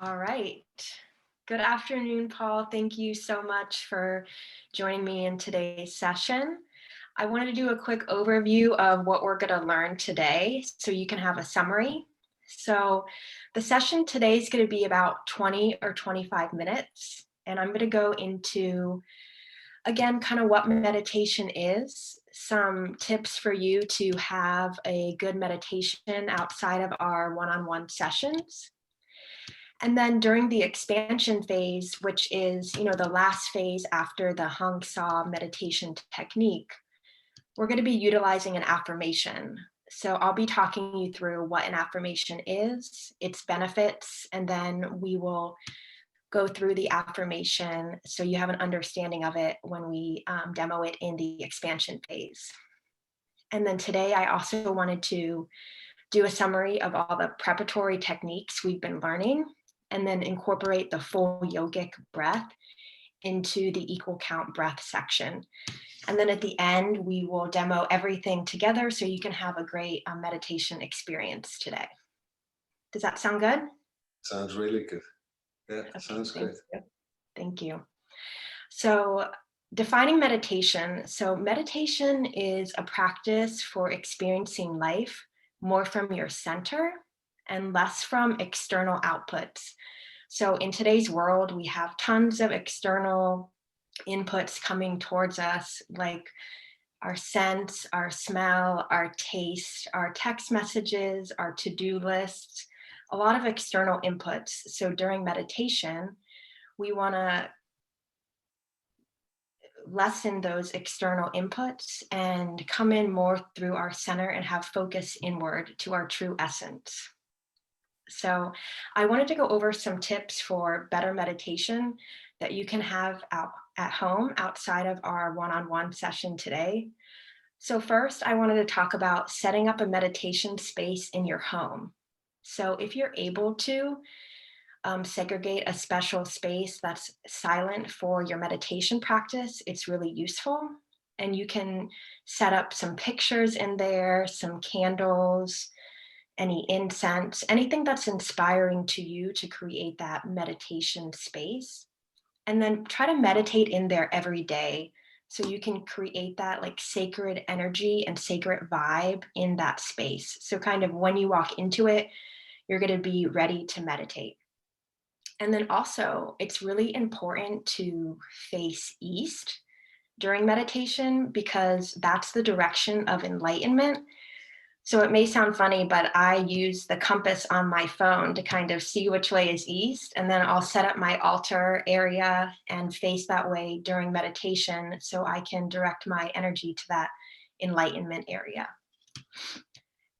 All right. Good afternoon, Paul. Thank you so much for joining me in today's session. I wanted to do a quick overview of what we're going to learn today so you can have a summary. So, the session today is going to be about 20 or 25 minutes, and I'm going to go into again kind of what meditation is, some tips for you to have a good meditation outside of our one on one sessions. And then during the expansion phase, which is, the last phase after the Hung Sa meditation technique, we're going to be utilizing an affirmation. So I'll be talking you through what an affirmation is, its benefits, and then we will go through the affirmation so you have an understanding of it when we demo it in the expansion phase. And then today I also wanted to do a summary of all the preparatory techniques we've been learning, and then incorporate the full yogic breath into the equal count breath section. And then at the end, we will demo everything together so you can have a great meditation experience today. Does that sound good? Sounds really good. Yeah, Okay, sounds thank great. you. Thank you. So, defining meditation. So, meditation is a practice for experiencing life more from your center and less from external outputs. So, in today's world, we have tons of external inputs coming towards us, like our sense, our smell, our taste, our text messages, our to do lists, a lot of external inputs. So, during meditation, we want to lessen those external inputs and come in more through our center and have focus inward to our true essence. So, I wanted to go over some tips for better meditation that you can have out at home outside of our one on one session today. So, first, I wanted to talk about setting up a meditation space in your home. So, if you're able to, segregate a special space that's silent for your meditation practice, it's really useful. And you can set up some pictures in there, some candles, any incense, anything that's inspiring to you to create that meditation space. And then try to meditate in there every day so you can create that like sacred energy and sacred vibe in that space. So, kind of when you walk into it, you're going to be ready to meditate. And then also, it's really important to face east during meditation because that's the direction of enlightenment. So it may sound funny, but I use the compass on my phone to kind of see which way is east. And then I'll set up my altar area and face that way during meditation so I can direct my energy to that enlightenment area.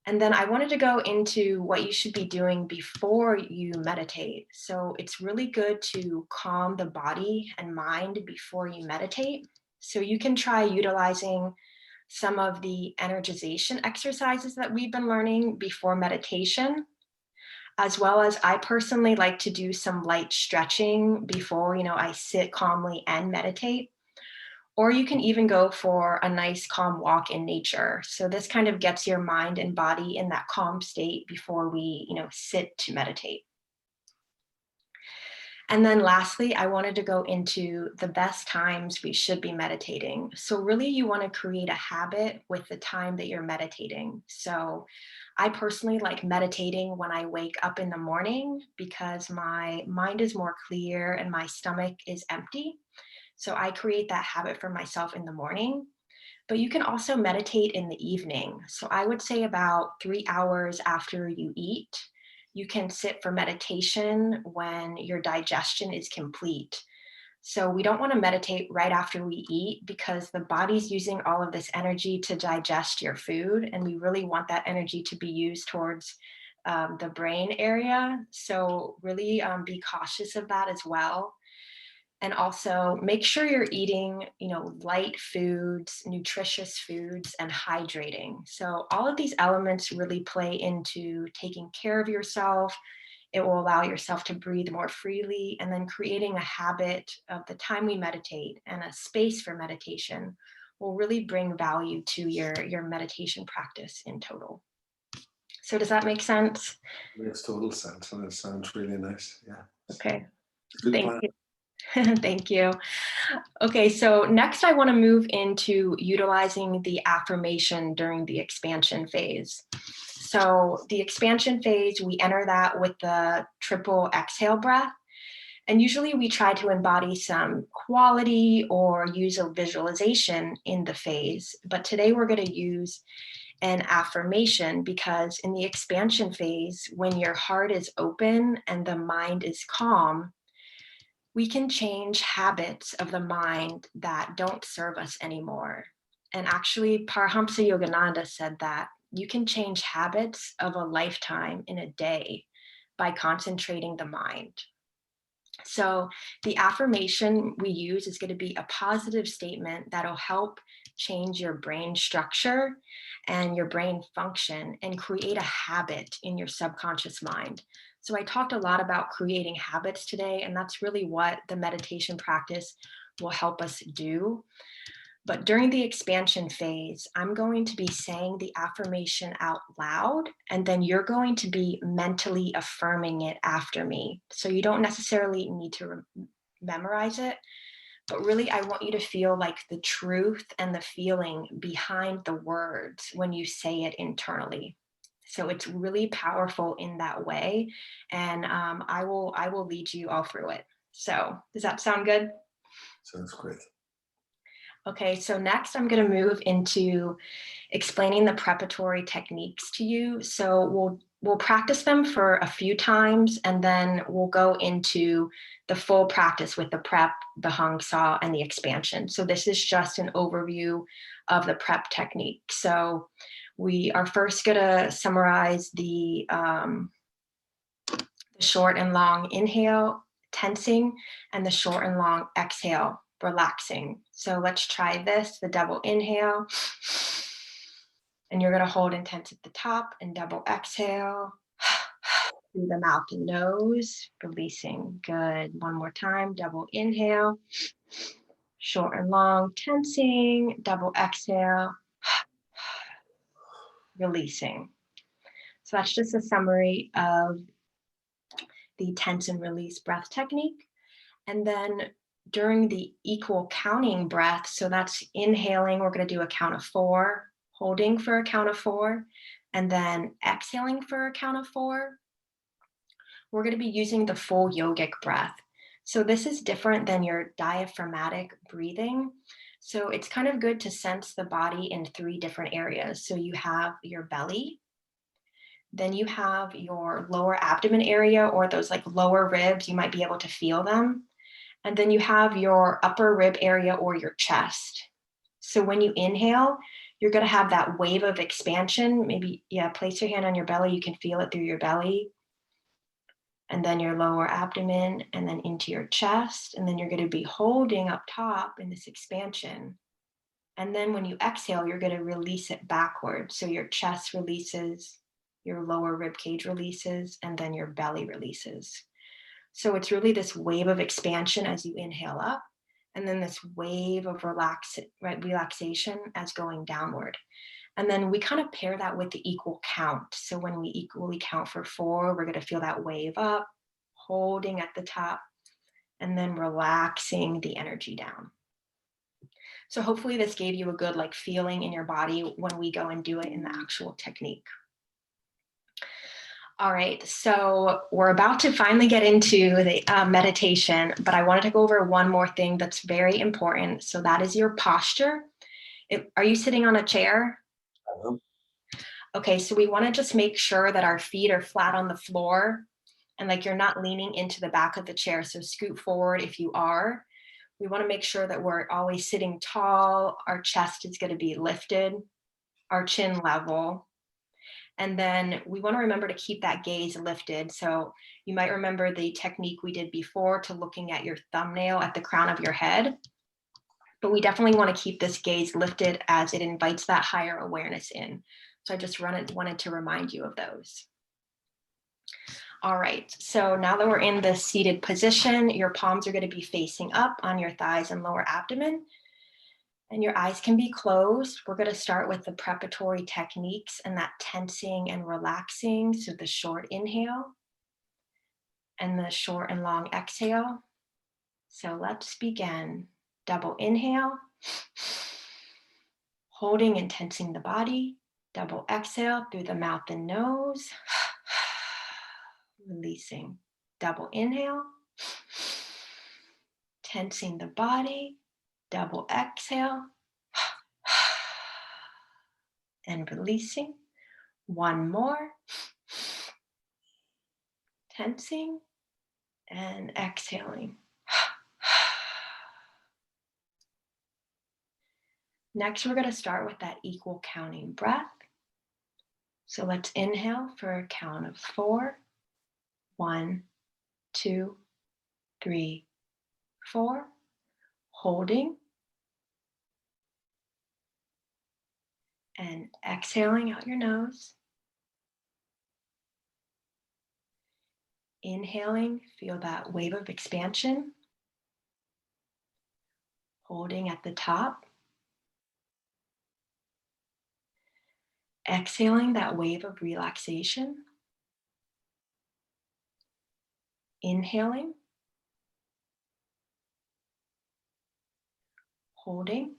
And then I wanted to go into what you should be doing before you meditate. So it's really good to calm the body and mind before you meditate. So you can try utilizing some of the energization exercises that we've been learning before meditation, as well as I personally like to do some light stretching before, I sit calmly and meditate. Or you can even go for a nice calm walk in nature. So this kind of gets your mind and body in that calm state before we, sit to meditate. And then lastly, I wanted to go into the best times we should be meditating. So really you want to create a habit with the time that you're meditating. So I personally like meditating when I wake up in the morning because my mind is more clear and my stomach is empty. So I create that habit for myself in the morning. But you can also meditate in the evening. So I would say about 3 hours after you eat, you can sit for meditation when your digestion is complete. So we don't want to meditate right after we eat because the body's using all of this energy to digest your food, and we really want that energy to be used towards the brain area. So really be cautious of that as well, and also make sure you're eating light foods, nutritious foods, and hydrating. So all of these elements really play into taking care of yourself. It will allow yourself to breathe more freely, and then creating a habit of the time we meditate and a space for meditation will really bring value to your meditation practice in total. So does that make sense? Makes total sense, and it sounds really nice. Yeah, Okay, it's a good thank plan. you. Thank you. Okay, so next I want to move into utilizing the affirmation during the expansion phase. So the expansion phase, we enter that with the triple exhale breath. And usually we try to embody some quality or use a visualization in the phase. But today we're going to use an affirmation because in the expansion phase, when your heart is open and the mind is calm, we can change habits of the mind that don't serve us anymore. And actually, Paramahamsa Yogananda said that you can change habits of a lifetime in a day by concentrating the mind. So, the affirmation we use is going to be a positive statement that'll help change your brain structure and your brain function and create a habit in your subconscious mind. So, I talked a lot about creating habits today, and that's really what the meditation practice will help us do. But during the expansion phase, I'm going to be saying the affirmation out loud, and then you're going to be mentally affirming it after me. So you don't necessarily need to memorize it, but really, I want you to feel like the truth and the feeling behind the words when you say it internally. So it's really powerful in that way, and I will lead you all through it. So does that sound good? Sounds great. Okay, so next I'm going to move into explaining the preparatory techniques to you. So we'll practice them for a few times, and then we'll go into the full practice with the prep, the hung saw, and the expansion. So this is just an overview of the prep technique. So we are first going to summarize the short and long inhale, tensing, and the short and long exhale, relaxing. So let's try this, the double inhale. And you're going to hold intense at the top and double exhale through the mouth and nose, releasing. Good. One more time, double inhale, short and long, tensing, double exhale, releasing. So that's just a summary of the tense and release breath technique. And then during the equal counting breath, so that's inhaling, we're going to do a count of 4, holding for a count of 4, and then exhaling for a count of 4. We're going to be using the full yogic breath. So this is different than your diaphragmatic breathing. So it's kind of good to sense the body in 3 different areas. So you have your belly, then you have your lower abdomen area, or those like lower ribs, you might be able to feel them. And then you have your upper rib area or your chest. So when you inhale, you're going to have that wave of expansion. Maybe, yeah, place your hand on your belly. You can feel it through your belly. And then your lower abdomen, and then into your chest. And then you're going to be holding up top in this expansion. And then when you exhale, you're going to release it backwards. So your chest releases, your lower rib cage releases, and then your belly releases. So it's really this wave of expansion as you inhale up, and then this wave of relaxation as going downward. And then we kind of pair that with the equal count. So when we equally count for 4, we're going to feel that wave up, holding at the top, and then relaxing the energy down. So hopefully this gave you a good like feeling in your body when we go and do it in the actual technique. All right, so we're about to finally get into the meditation, but I wanted to go over one more thing that's very important. So that is your posture. Are you sitting on a chair? Okay, so we want to just make sure that our feet are flat on the floor and like you're not leaning into the back of the chair. So scoot forward if you are. We want to make sure that we're always sitting tall. Our chest is going to be lifted, our chin level. And then we want to remember to keep that gaze lifted. So you might remember the technique we did before to looking at your thumbnail at the crown of your head. But we definitely want to keep this gaze lifted as it invites that higher awareness in. So I just wanted to remind you of those. All right, so now that we're in the seated position, your palms are going to be facing up on your thighs and lower abdomen. And your eyes can be closed. We're going to start with the preparatory techniques and that tensing and relaxing. So the short inhale and the short and long exhale. So let's begin. Double inhale, holding and tensing the body. Double exhale through the mouth and nose. Releasing. Double inhale, tensing the body. Double exhale and releasing. One more. Tensing and exhaling. Next, we're going to start with that equal counting breath. So let's inhale for a count of 4. 1, 2, 3, 4. Holding. And exhaling out your nose. Inhaling, feel that wave of expansion. Holding at the top. Exhaling that wave of relaxation. Inhaling. Holding.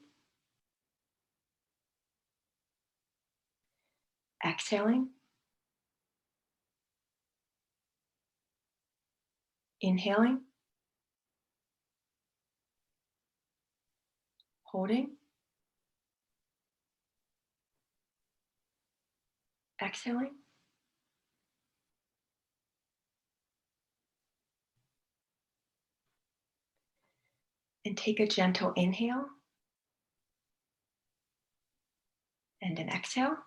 Exhaling. Inhaling. Holding. Exhaling. And take a gentle inhale and an exhale.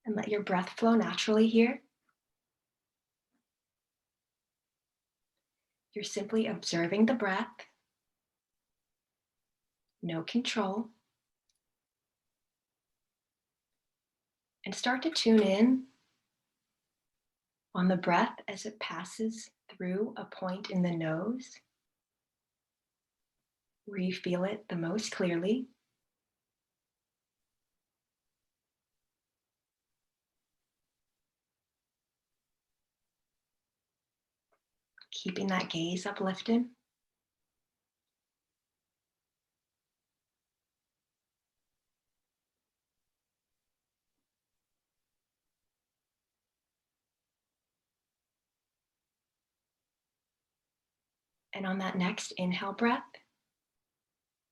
And let your breath flow naturally here. You're simply observing the breath. No control. And start to tune in on the breath as it passes through a point in the nose, where you feel it the most clearly. Keeping that gaze uplifted. And on that next inhale breath,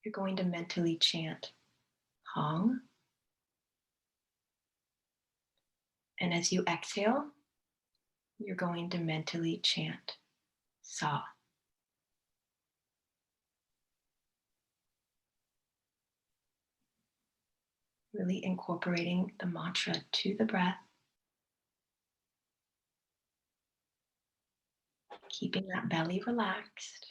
you're going to mentally chant Hong. And as you exhale, you're going to mentally chant Sa. Really incorporating the mantra to the breath, keeping that belly relaxed.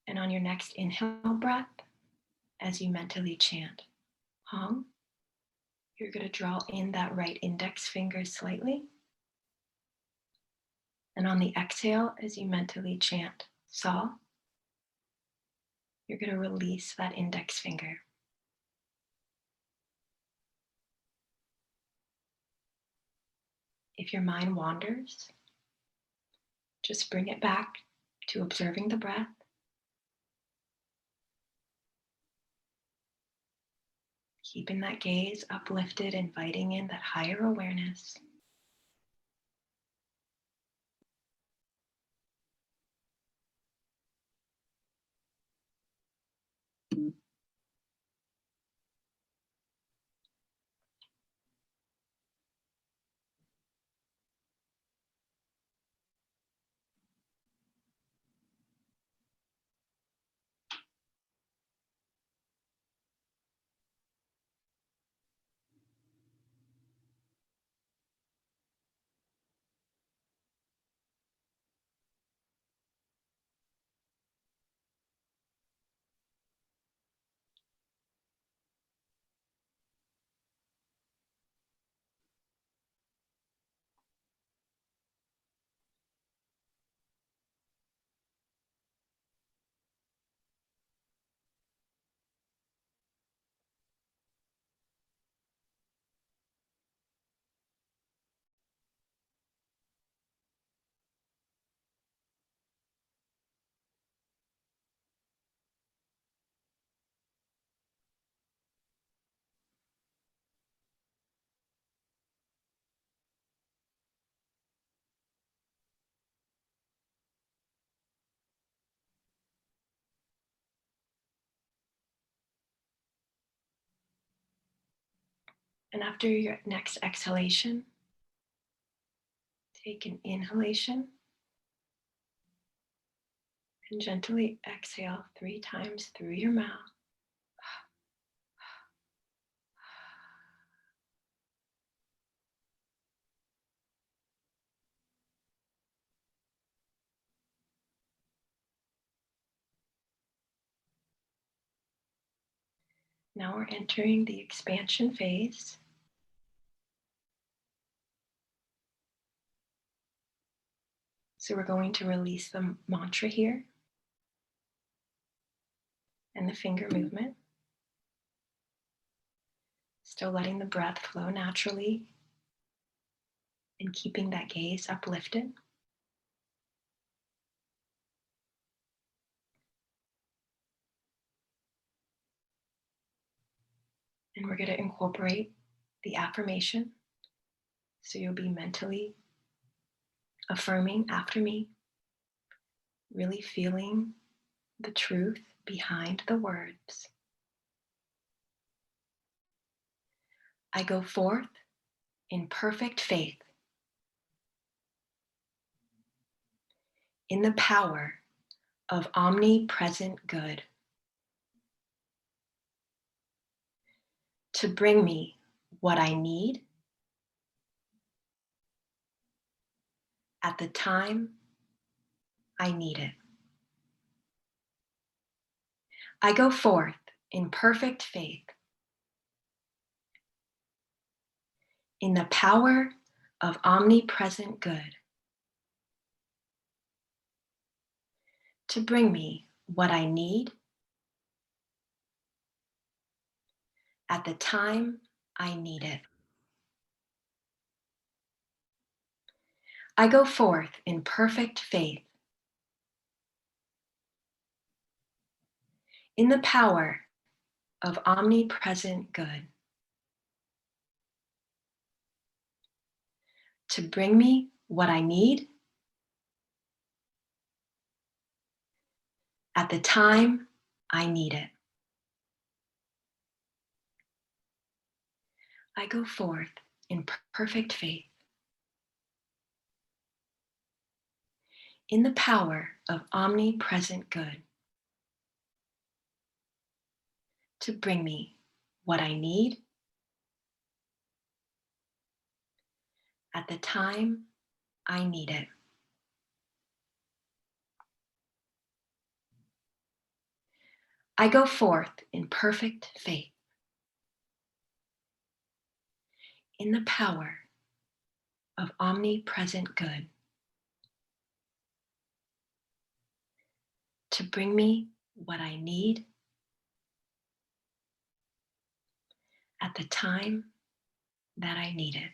And on your next inhale breath, as you mentally chant Hong, you're going to draw in that right index finger slightly. And on the exhale, as you mentally chant Sa, you're going to release that index finger. If your mind wanders, just bring it back to observing the breath. Keeping that gaze uplifted, inviting in that higher awareness. And after your next exhalation, take an inhalation and gently exhale 3 times through your mouth. Now we're entering the expansion phase. So we're going to release the mantra here and the finger movement. Still letting the breath flow naturally and keeping that gaze uplifted. And we're going to incorporate the affirmation. So you'll be mentally affirming after me, really feeling the truth behind the words. I go forth in perfect faith, in the power of omnipresent good, to bring me what I need at the time I need it. I go forth in perfect faith, in the power of omnipresent good, to bring me what I need at the time I need it. I go forth in perfect faith, in the power of omnipresent good, to bring me what I need at the time I need it. I go forth in perfect faith, in the power of omnipresent good, to bring me what I need at the time I need it. I go forth in perfect faith, in the power of omnipresent good, to bring me what I need at the time that I need it.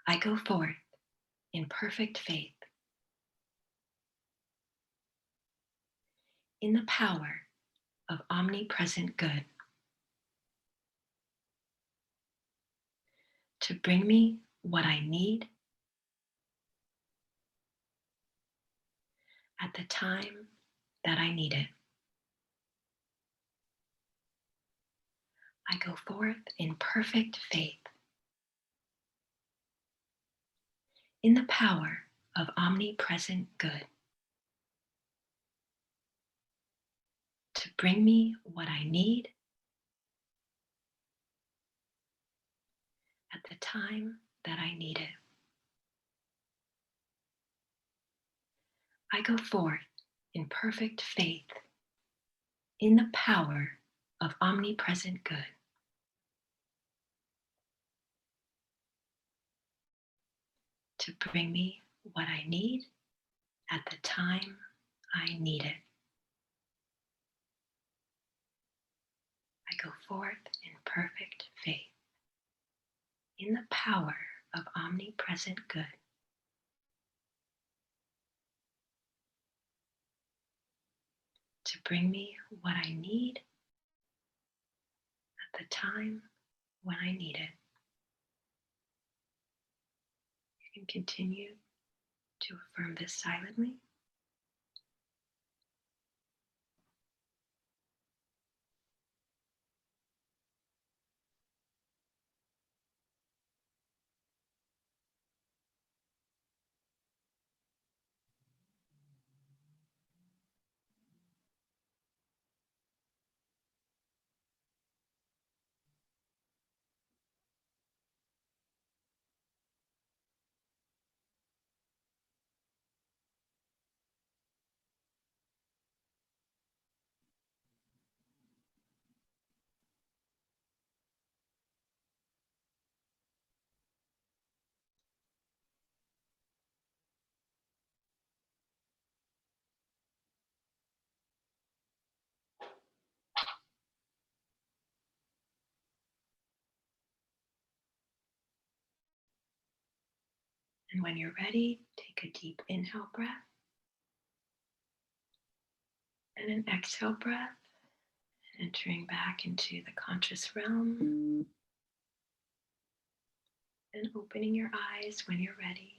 I go forth in perfect faith, in the power of omnipresent good, to bring me what I need at the time that I need it. I go forth in perfect faith, in the power of omnipresent good, to bring me what I need at the time that I need it. I go forth in perfect faith, in the power of omnipresent good, to bring me what I need at the time I need it. I go forth in perfect faith, in the power of omnipresent good, to bring me what I need at the time when I need it. You can continue to affirm this silently. And when you're ready, take a deep inhale breath and an exhale breath, entering back into the conscious realm and opening your eyes when you're ready.